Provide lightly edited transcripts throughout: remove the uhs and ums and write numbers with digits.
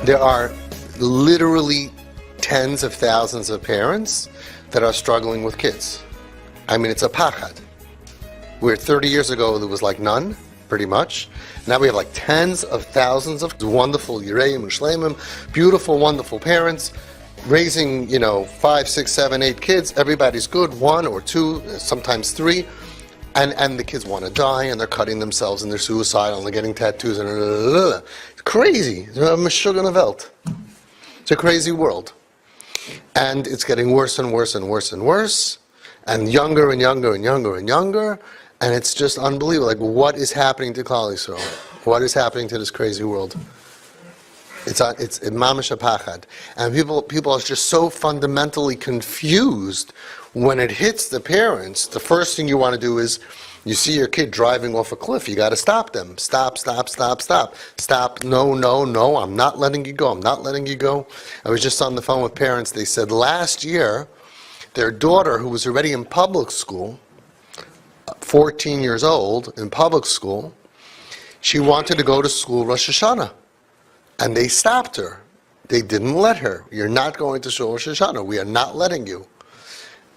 There are literally tens of thousands of parents that are struggling with kids. I mean, it's a pachad. Where 30 years ago there was like none, pretty much. Now we have like tens of thousands of wonderful Yireim and Shleimim, beautiful, wonderful parents, raising, 5, 6, 7, 8 kids. Everybody's good, 1 or 2, sometimes 3. And the kids want to die, and they're cutting themselves, and they're suicidal, and they're getting tattoos, and it's crazy. It's a meshugah welt. It's a crazy world. And it's getting worse and worse and worse and worse, and younger and younger and younger and younger, and it's just unbelievable. Like, what is happening to Klal Yisrael? What is happening to this crazy world? It's mamash pachad, and people are just so fundamentally confused when it hits the parents. The first thing you want to do is, you see your kid driving off a cliff, you got to stop them. Stop. Stop. No, I'm not letting you go. I'm not letting you go. I was just on the phone with parents. They said last year, their daughter, who was already in public school, 14 years old, in public school, she wanted to go to school Rosh Hashanah. And they stopped her. They didn't let her. You're not going to shul Rosh Hashanah. We are not letting you.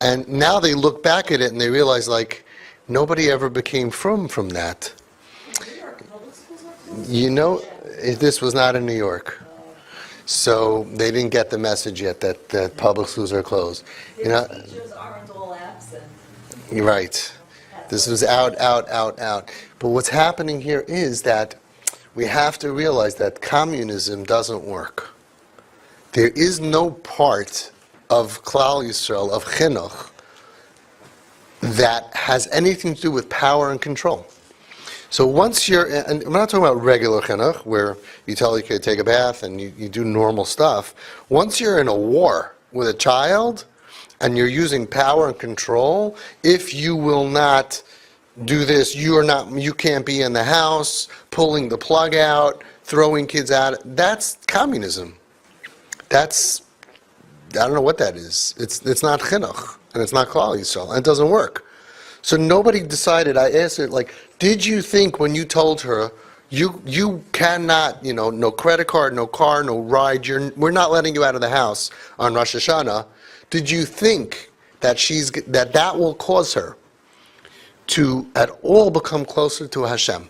And now they look back at it and they realize, like, nobody ever became from that. This was not in New York. So they didn't get the message yet that public schools are closed. Teachers aren't all absent. You're right. This was out. But what's happening here is that we have to realize that communism doesn't work. There is no part of Klal Yisrael, of chinuch, that has anything to do with power and control. So once and we're not talking about regular chinuch, where you tell your kid to take a bath and you do normal stuff. Once you're in a war with a child and you're using power and control, if you will not do this, you can't be in the house, pulling the plug out, throwing kids out, that's communism. I don't know what that is. It's not chinuch, and it's not Klal Yisrael, and it doesn't work. So nobody decided. I asked her, like, did you think when you told her, you cannot, no credit card, no car, no ride, we're not letting you out of the house on Rosh Hashanah, did you think that that will cause her to at all become closer to Hashem?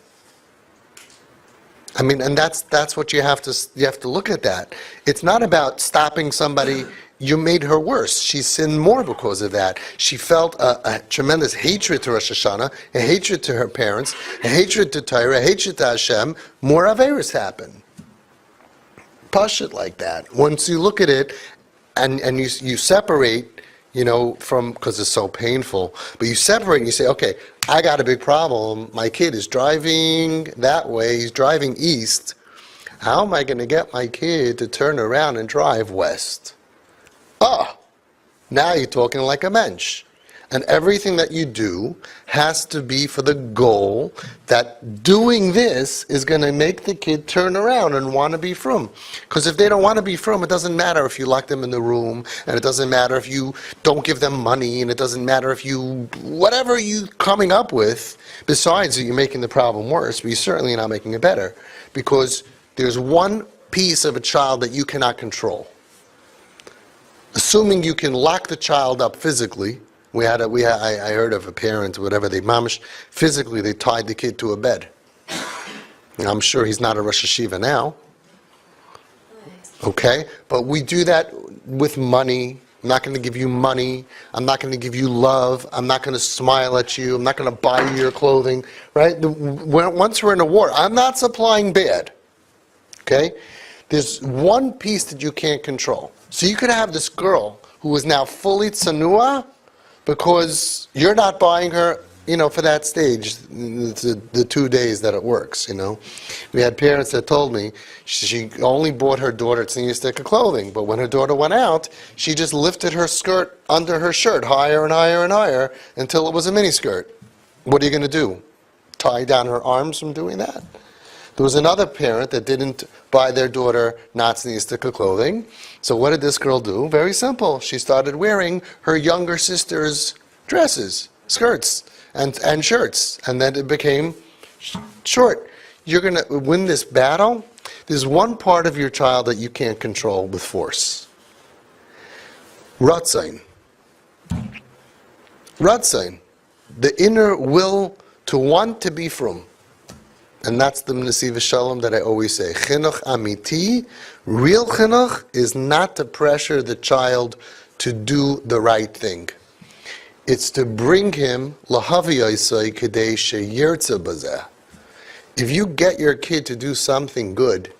I mean, and that's what you have to look at that. It's not about stopping somebody. You made her worse. She sinned more because of that. She felt a tremendous hatred to Rosh Hashanah, a hatred to her parents, a hatred to Torah, a hatred to Hashem. More averos happen. Push it like that. Once you look at it, and you separate, from, because it's so painful, but you separate and you say, okay, I got a big problem. My kid is driving that way. He's driving east. How am I going to get my kid to turn around and drive west? Now you're talking like a mensch. And everything that you do has to be for the goal that doing this is going to make the kid turn around and want to be frum. Because if they don't want to be frum, it doesn't matter if you lock them in the room, and it doesn't matter if you don't give them money, and it doesn't matter if whatever you're coming up with, besides that you're making the problem worse, but you're certainly not making it better. Because there's one piece of a child that you cannot control. Assuming you can lock the child up physically, I heard of a parent, whatever, physically they tied the kid to a bed. I'm sure he's not a Rosh Hashiva now. Okay? But we do that with money. I'm not going to give you money. I'm not going to give you love. I'm not going to smile at you. I'm not going to buy you your clothing. Right? Once we're in a war, I'm not supplying bad. Okay? There's one piece that you can't control. So you could have this girl who is now fully tsanua, because you're not buying her, for that stage, the 2 days that it works, We had parents that told me she only bought her daughter a stick of clothing, but when her daughter went out, she just lifted her skirt under her shirt higher and higher and higher until it was a mini skirt. What are you going to do? Tie down her arms from doing that? There was another parent that didn't buy their daughter a stick of clothing. So what did this girl do? Very simple. She started wearing her younger sister's dresses, skirts, and shirts. And then it became short. You're going to win this battle. There's one part of your child that you can't control with force. Ratzain. Ratzain. The inner will to want to be from. And that's the Nesiva Shalom that I always say. Chinuch amiti, real chinuch, is not to pressure the child to do the right thing. It's to bring him lahaviyaisai kedei sheyirtza bazeh. If you get your kid to do something good,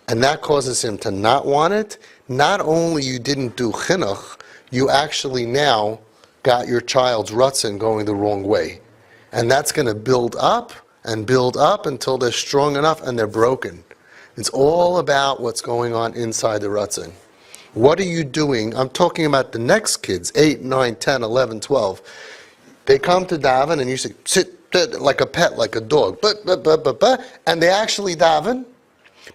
and that causes him to not want it, not only you didn't do chinuch, you actually now got your child's rutzin going the wrong way. And that's going to build up until they're strong enough and they're broken. It's all about what's going on inside the rutzin. What are you doing? I'm talking about the next kids, 8, 9, 10, 11, 12. They come to daven and you say, sit like a pet, like a dog, and they actually daven.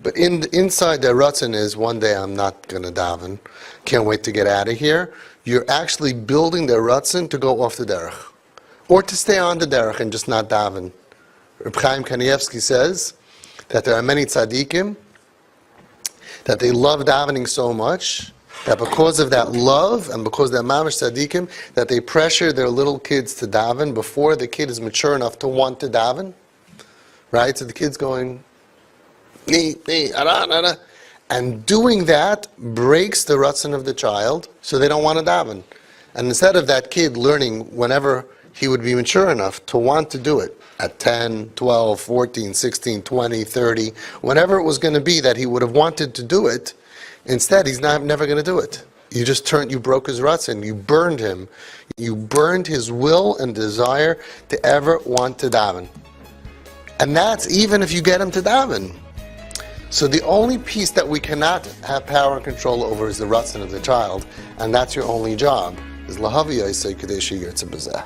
But inside their rutzin is, one day I'm not going to daven. Can't wait to get out of here. You're actually building their rutzin to go off the derech. Or to stay on the derech and just not daven. Reb Chaim Kanievsky says that there are many tzaddikim that they love davening so much that because of that love and because they're mamash tzaddikim, that they pressure their little kids to daven before the kid is mature enough to want to daven. Right? So the kid's going, and doing that breaks the rutzin of the child, so they don't want to daven. And instead of that kid learning whenever he would be mature enough to want to do it, at 10, 12, 14, 16, 20, 30, whenever it was going to be that he would have wanted to do it, instead he's never going to do it. You broke his rutzin, you burned him. You burned his will and desire to ever want to daven. And that's even if you get him to daven. So the only piece that we cannot have power and control over is the rutzin of the child, and that's your only job, is lahavi yisei kadei sheyirtze bazeh.